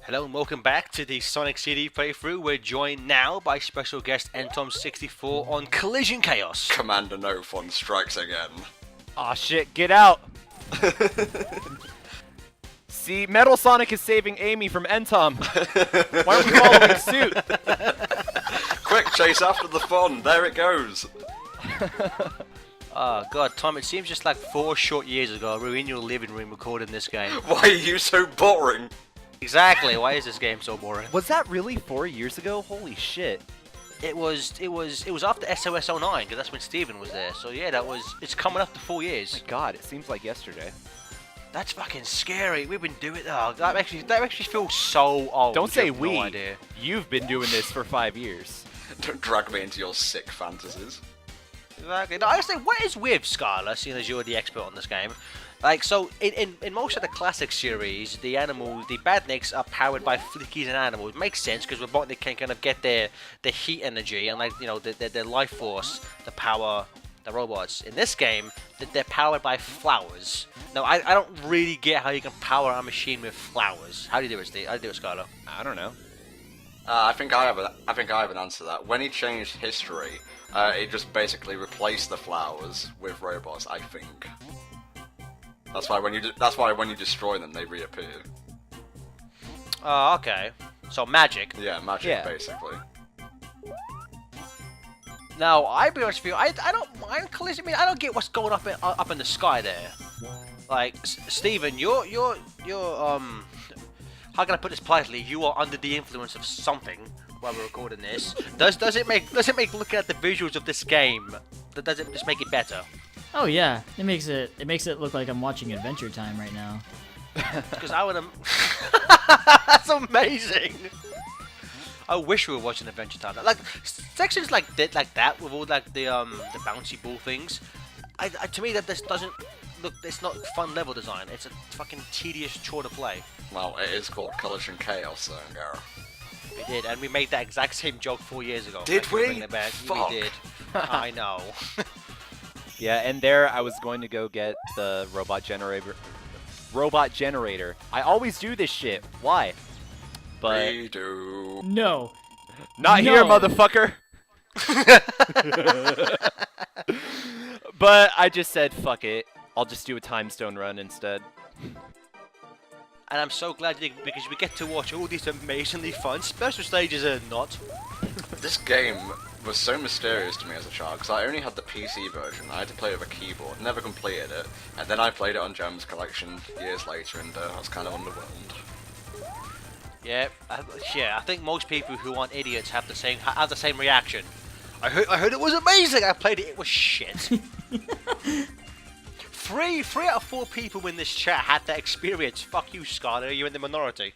Hello and welcome back to the Sonic CD playthrough. We're joined now by special guest Entom64 on Collision Chaos. Commander No Fun strikes again. Aw shit, get out! See, Metal Sonic is saving Amy from Entom. Why aren't we following suit? Quick, chase after the fun, there it goes. Oh god, Tom, it seems just like 4 short years ago we were in your living room recording this game. Why are you so boring? Exactly, why is this game so boring? Was that really 4 years ago? Holy shit. It was after SOS 09, because that's when Steven was there. So yeah, it's coming up to 4 years. My god, it seems like yesterday. That's fucking scary. We've been doing that makes me feel so old. Don't say You have we. No idea. You've been doing this for 5 years. Don't drag me into your sick fantasies. Exactly. No, I was saying, what is with Skylar, seeing as you're the expert on this game? Like, so, in most of the classic series, the badniks are powered by flickies and animals. It makes sense, because Robotnik can kind of get their heat energy and, like, you know, their life force to power the robots. In this game, they're powered by flowers. Now, I don't really get how you can power a machine with flowers. How do you do it, Steve? How do you do it, Skylar? I don't know. I think I have an answer to that. When he changed history, he just basically replaced the flowers with robots. I think. That's why when you destroy them, they reappear. Oh, okay. So magic. Yeah, magic basically. Now, I'll be honest with you, I don't mind collision. I mean, I don't get what's going up in the sky there. Like, Steven, you're how can I put this politely? You are under the influence of something while we're recording this. Does it make looking at the visuals of this game? Does it just make it better? Oh yeah, it makes it look like I'm watching Adventure Time right now. Because I would That's amazing. I wish we were watching Adventure Time. Like sections like that with all like the bouncy ball things. To me that this doesn't look. It's not fun level design. It's a fucking tedious chore to play. Well, it is called Collision Chaos, so yeah. We did, and we made that exact same joke 4 years ago. Did we? Bring it back. Fuck. We did. I know. Yeah, and there I was going to go get the robot generator. I always do this shit. Why? But Redo. No. not here, No. motherfucker. But I just said, fuck it. I'll just do a time stone run instead. And I'm so glad you did, because we get to watch all these amazingly fun special stages and not. This game was so mysterious to me as a child because I only had the PC version. I had to play it with a keyboard, never completed it, and then I played it on Gem's Collection years later, and I was kind of underwhelmed. Yeah, I think most people who aren't idiots have the same reaction. I heard it was amazing. I played it. It was shit. Three out of 4 people in this chat had that experience. Fuck you, Skylar. You're in the minority.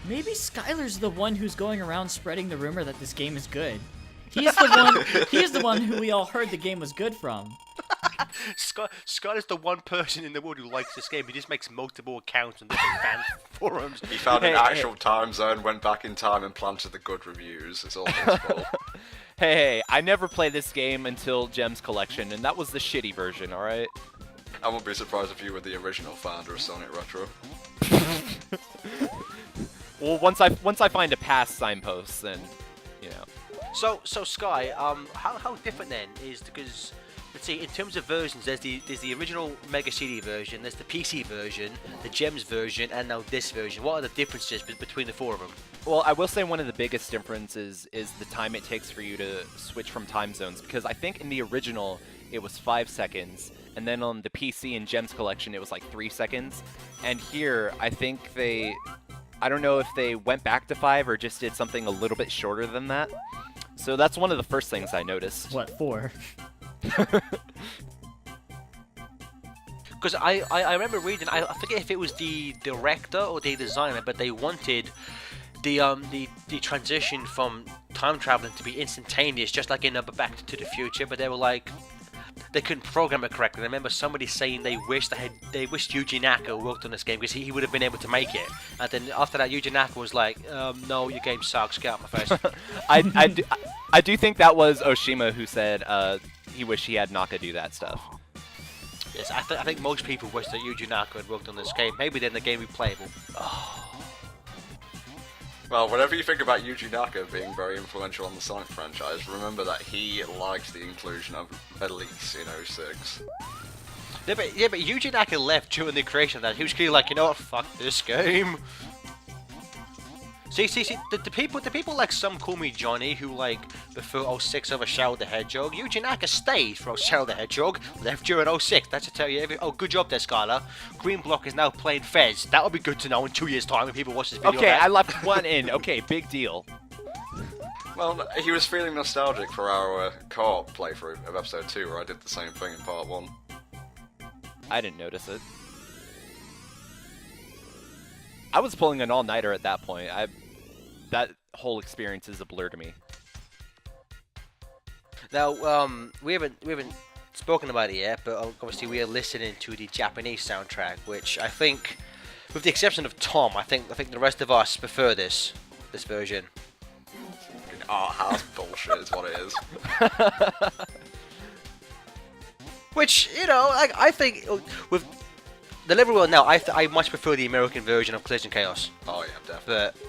Maybe Skylar's the one who's going around spreading the rumor that this game is good. He's the one who we all heard the game was good from. Scott is the one person in the world who likes this game. He just makes multiple accounts on different fan forums. He found an actual time zone, went back in time, and planted the good reviews. It's all his fault. Hey, I never played this game until Gem's Collection, and that was the shitty version, alright? I won't be surprised if you were the original founder of Sonic Retro. Well, once I find a past signpost, then, you know. So Sky, how different then is, because let's see, in terms of versions, there's the original Mega CD version, there's the PC version, the Gems version, and now this version. What are the differences between the 4 of them? Well, I will say one of the biggest differences is the time it takes for you to switch from time zones, because I think in the original it was 5 seconds, and then on the PC and Gems Collection it was like 3 seconds, and here I think I don't know if they went back to 5 or just did something a little bit shorter than that. So that's one of the first things I noticed. What for? Because I remember reading, I forget if it was the director or the designer, but they wanted the transition from time traveling to be instantaneous, just like in Back to the Future. But they were like, they couldn't program it correctly. I remember somebody saying they wished Yuji Naka worked on this game because he would have been able to make it. And then after that, Yuji Naka was like, "No, your game sucks. Get out of my face." I do think that was Oshima who said he wished he had Naka do that stuff. this. I think most people wish that Yuji Naka had worked on this game. Maybe then the game would be playable. Well, whatever you think about Yuji Naka being very influential on the Sonic franchise, remember that he liked the inclusion of Elise in 06. Yeah, but Yuji Naka left during the creation of that. He was clearly like, you know what, fuck this game. See, the people like Some Call Me Johnny, who like prefer 06 over Shadow the Hedgehog. Yuji Naka stayed for Shadow the Hedgehog, left during 06. That's to tell you oh, good job there, Skylar. Green Block is now playing Fez. That would be good to know in 2 years' time when people watch this video. Okay, I left one in. Okay, big deal. Well, he was feeling nostalgic for our co-op playthrough of episode 2, where I did the same thing in part 1. I didn't notice it. I was pulling an all-nighter at that point. That whole experience is a blur to me. Now, we haven't spoken about it yet, but obviously we are listening to the Japanese soundtrack, which I think, with the exception of Tom, I think the rest of us prefer this version. Art house bullshit is what it is. Which, you know, like, I think with the level we're on now, I much prefer the American version of Collision Chaos. Oh yeah, definitely.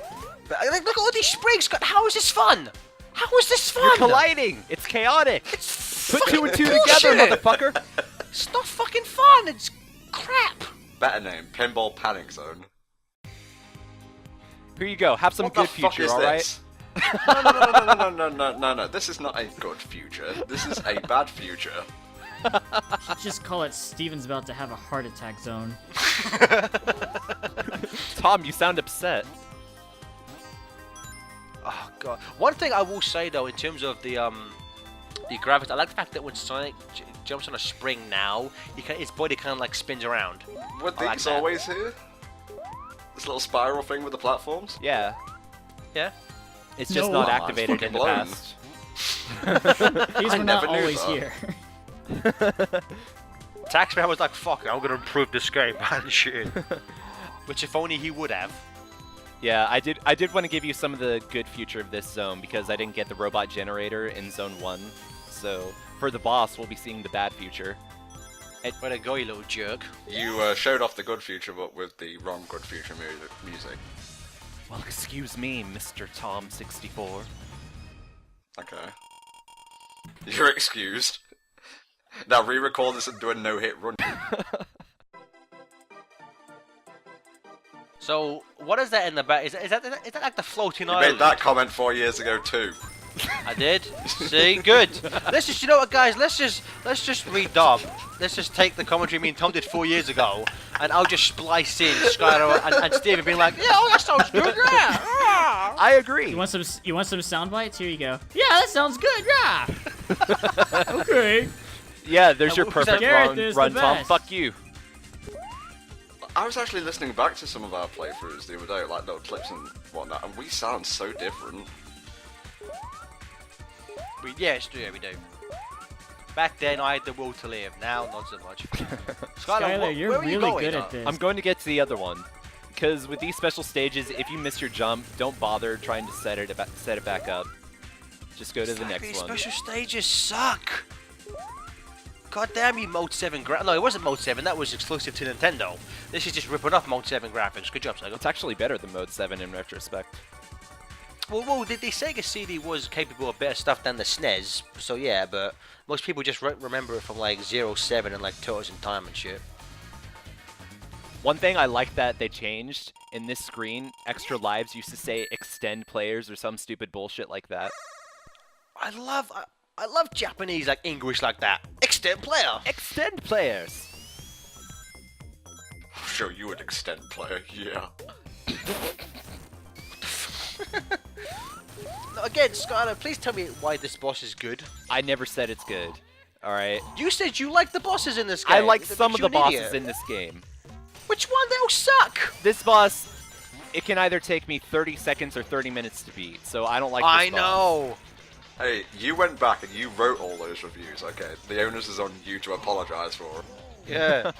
But like, look at all these springs. God, how is this fun? How is this fun? You're colliding! It's chaotic! It's Put 2 and 2 bullshit. together, motherfucker! It's not fucking fun. It's crap. Better name, Pinball Panic Zone. Here you go. Have some What good the fuck future, is alright? this? No. This is not a good future. This is a bad future. Just call it Steven's about to have a heart attack zone. Tom, you sound upset. Oh god. One thing I will say though, in terms of the graphics, I like the fact that when Sonic jumps on a spring now, his body kind of like spins around. Were I like these that. always here? This little spiral thing with the platforms? Yeah. Yeah. It's just No. not Oh, activated fucking in the blown. past. These I were not never knew always that. here. Taxman was like, fuck it, I'm gonna improve this game, man, shit. Which if only he would have. Yeah, I did want to give you some of the good future of this zone because I didn't get the robot generator in Zone 1. So, for the boss, we'll be seeing the bad future. Way to go, you little jerk. You showed off the good future, but with the wrong good future music. Well, excuse me, Mr. Tom64. Okay. You're excused. Now re-record this and do a no-hit run. So, what is that in the back? Is that like the floating You island? made that comment 4 years ago too. I did. See, good. Let's just, you know what, guys? Let's just redub. Let's just take the commentary me and Tom did 4 years ago, and I'll just splice in Skylar and Steven being like, yeah, oh, that sounds good, yeah. I agree. You want some sound bites? Here you go. Yeah, that sounds good. Yeah. Okay. Yeah, there's your what was perfect that? Garrett run, is the Tom. best. Fuck you. I was actually listening back to some of our playthroughs the other day, like little clips and whatnot, and we sound so different. We do. Back then, I had the will to live. Now, not so much. Skylar, you're where are you really going? good at this. I'm going to get to the other one. Because with these special stages, if you miss your jump, don't bother trying to set it back up. Just go to the next These one. special stages suck. God damn you, Mode 7 No, it wasn't Mode 7. That was exclusive to Nintendo. This is just ripping off Mode 7 graphics. Good job, Sega. It's actually better than Mode 7 in retrospect. Well, the Sega CD was capable of better stuff than the SNES, so yeah, but most people just remember it from like 07 and like Turtles in Time and shit. One thing I like that they changed in this screen, extra lives used to say extend players or some stupid bullshit like that. I love Japanese like English like that. Extend player. Extend players! I'll show you an extend player, yeah. No, again, Skylar, please tell me why this boss is good. I never said it's good. Alright? You said you like the bosses in this game. I like That some makes of the you an bosses idiot. in this game. Which one? They all suck. This boss, it can either take me 30 seconds or 30 minutes to beat, so I don't like this I boss. know. Hey, you went back and you wrote all those reviews, okay? The onus is on you to apologize for. Yeah.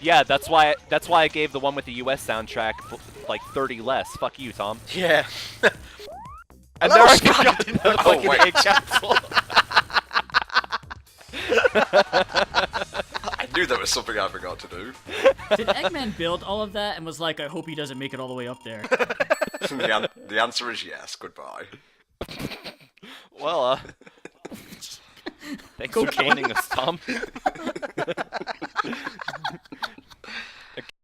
Yeah, that's why I gave the one with the US soundtrack like 30 less. Fuck you, Tom. Yeah. And Hello, there I Scott. got the Oh, fucking wait. A capsule. I knew there was something I forgot to do. Did Eggman build all of that and was like, I hope he doesn't make it all the way up there? The answer is yes. Goodbye. Well, thanks for joining us, Tom.